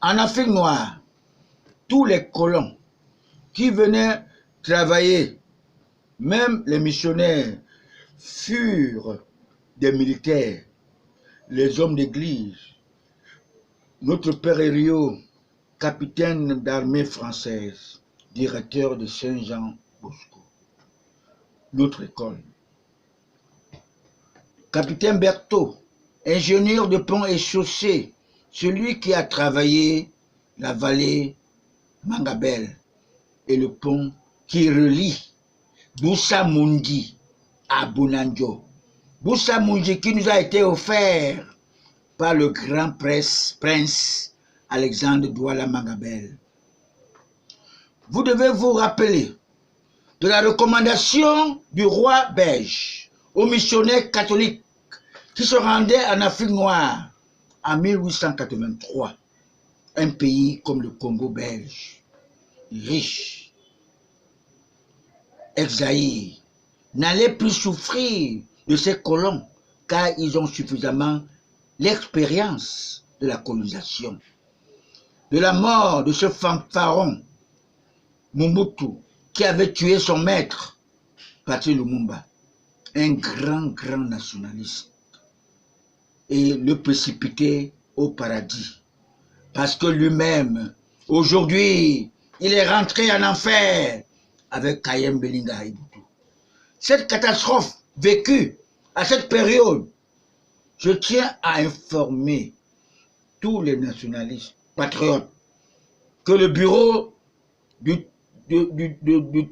En Afrique noire, tous les colons qui venaient travailler, même les missionnaires, furent des militaires, les hommes d'église. Notre père Herriot, capitaine d'armée française, directeur de Saint-Jean Bosco, notre école. Capitaine Berthaud, ingénieur de pont et chaussée, celui qui a travaillé la vallée Mangabel et le pont qui relie Boussa Mundi à Bonanjo. Boussa Mundi qui nous a été offert par le grand prince Alexandre Douala Mangabel. Vous devez vous rappeler de la recommandation du roi belge aux missionnaires catholiques qui se rendaient en Afrique noire en 1883. Un pays comme le Congo belge, riche, exaïe, n'allait plus souffrir de ces colons car ils ont suffisamment l'expérience de la colonisation. De la mort de ce fanfaron Mobutu qui avait tué son maître, Patrice Lumumba, un grand nationaliste, et le précipiter au paradis. Parce que lui-même, aujourd'hui, il est rentré en enfer avec Kayem Belinga Ibutu. Cette catastrophe vécue à cette période, je tiens à informer tous les nationalistes patriotes que le bureau de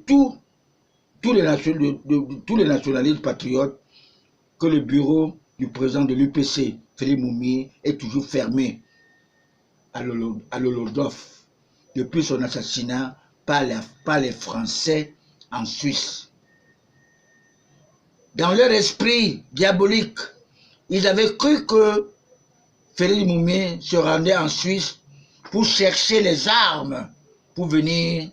tous les nationalistes patriotes, que le bureau du président de l'UPC, Félix Moumié, est toujours fermé à l'Holodof depuis son assassinat par les Français en Suisse. Dans leur esprit diabolique, ils avaient cru que Félix Moumié se rendait en Suisse pour chercher les armes pour venir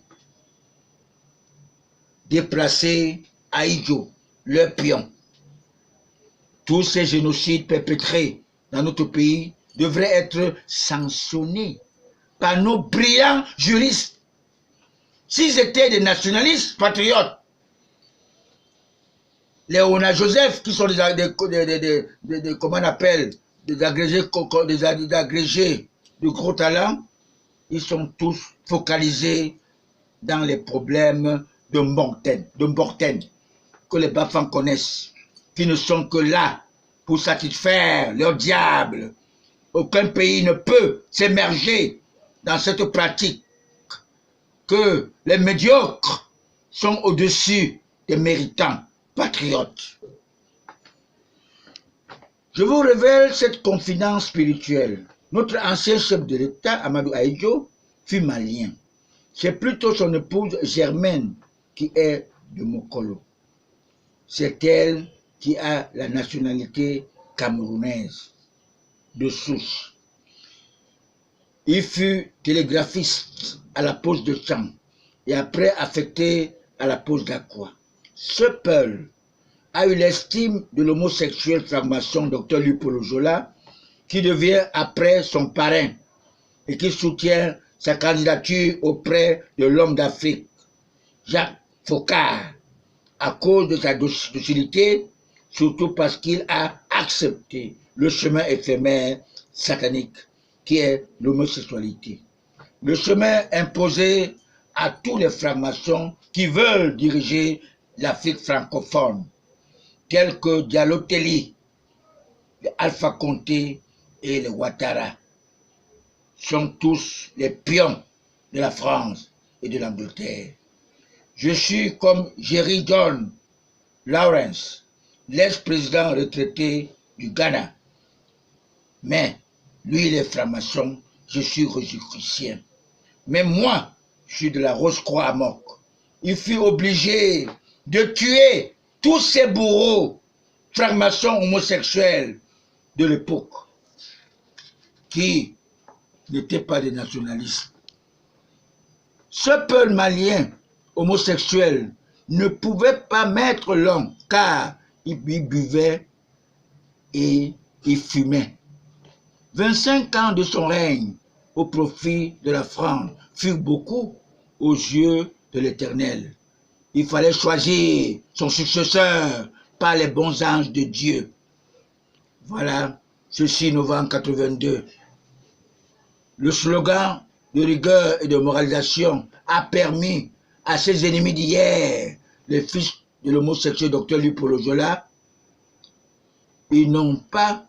déplacer Aïdjo, leur pion. Tous ces génocides perpétrés dans notre pays devraient être sanctionnés par nos brillants juristes. S'ils étaient des nationalistes patriotes, Léona Joseph, qui sont comment on appelle, des agrégés de gros talent, ils sont tous focalisés dans les problèmes de Mortaine, que les Bafans connaissent, qui ne sont que là pour satisfaire leur diable. Aucun pays ne peut s'émerger dans cette pratique que les médiocres sont au-dessus des méritants patriotes. Je vous révèle cette confidence spirituelle. Notre ancien chef de l'État, Amadou Aïdjo, fut malien. C'est plutôt son épouse Germaine qui est de Mokolo. C'est elle qui a la nationalité camerounaise de souche. Il fut télégraphiste à la poste de Tchang et après affecté à la poste d'Aqua. Ce Peul a eu l'estime de l'homosexuel franc-maçon Dr Lupolo Jola, qui devient après son parrain et qui soutient sa candidature auprès de l'homme d'Afrique, Jacques Faucard, à cause de sa docilité, surtout parce qu'il a accepté le chemin éphémère satanique qui est l'homosexualité. Le chemin imposé à tous les francs-maçons qui veulent diriger l'Afrique francophone, tels que Diallo Telly, Alpha Conté et les Ouattara, sont tous les pions de la France et de l'Angleterre. Je suis comme Jerry John Lawrence, l'ex-président retraité du Ghana. Mais lui, il est franc-maçon, je suis rosicrucien. Mais moi, je suis de la Rose-Croix à Moc. Il fut obligé de tuer tous ces bourreaux francs-maçons homosexuels de l'époque qui n'étaient pas des nationalistes. Ce peuple malien homosexuel ne pouvait pas mettre l'homme car il buvait et il fumait. 25 ans de son règne au profit de la France furent beaucoup aux yeux de l'Éternel. Il fallait choisir son successeur par les bons anges de Dieu. Voilà, ce 6 novembre 82. Le slogan de rigueur et de moralisation a permis à ses ennemis d'hier, les fils de l'homosexuel Dr Luc-Paul Ojola, ils n'ont pas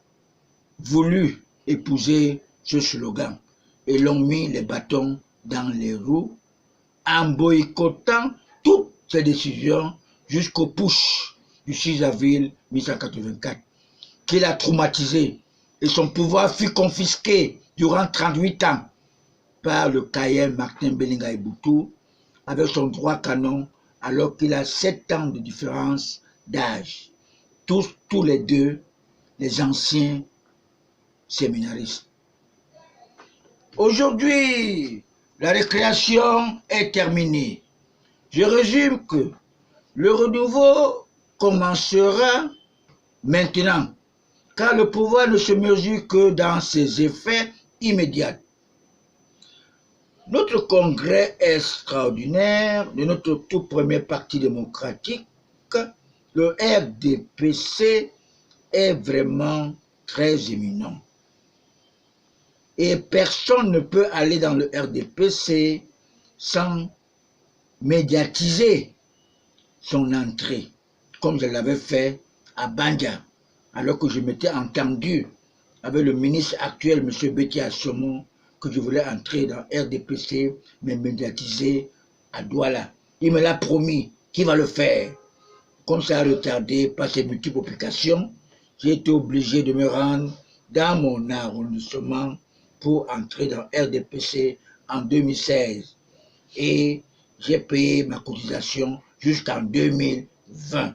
voulu épouser ce slogan et l'ont mis les bâtons dans les roues en boycottant toutes ces décisions jusqu'au push du 6 avril 1984, qui l'a traumatisé et son pouvoir fut confisqué durant 38 ans par le Cayenne Martin Belinga Eboutou avec son droit canon alors qu'il a 7 ans de différence d'âge. Tous les deux, les anciens séminaristes. Aujourd'hui, la récréation est terminée. Je résume que le renouveau commencera maintenant, car le pouvoir ne se mesure que dans ses effets immédiats. Notre congrès extraordinaire de notre tout premier parti démocratique, le RDPC, est vraiment très éminent. Et personne ne peut aller dans le RDPC sans médiatiser son entrée, comme je l'avais fait à Bandia, alors que je m'étais entendu avec le ministre actuel, M. Betty Assomo, que je voulais entrer dans RDPC, mais médiatiser à Douala. Il me l'a promis qu'il va le faire. Comme ça a retardé par ses multiples publications, j'ai été obligé de me rendre dans mon arrondissement pour entrer dans RDPC en 2016. Et j'ai payé ma cotisation jusqu'en 2020.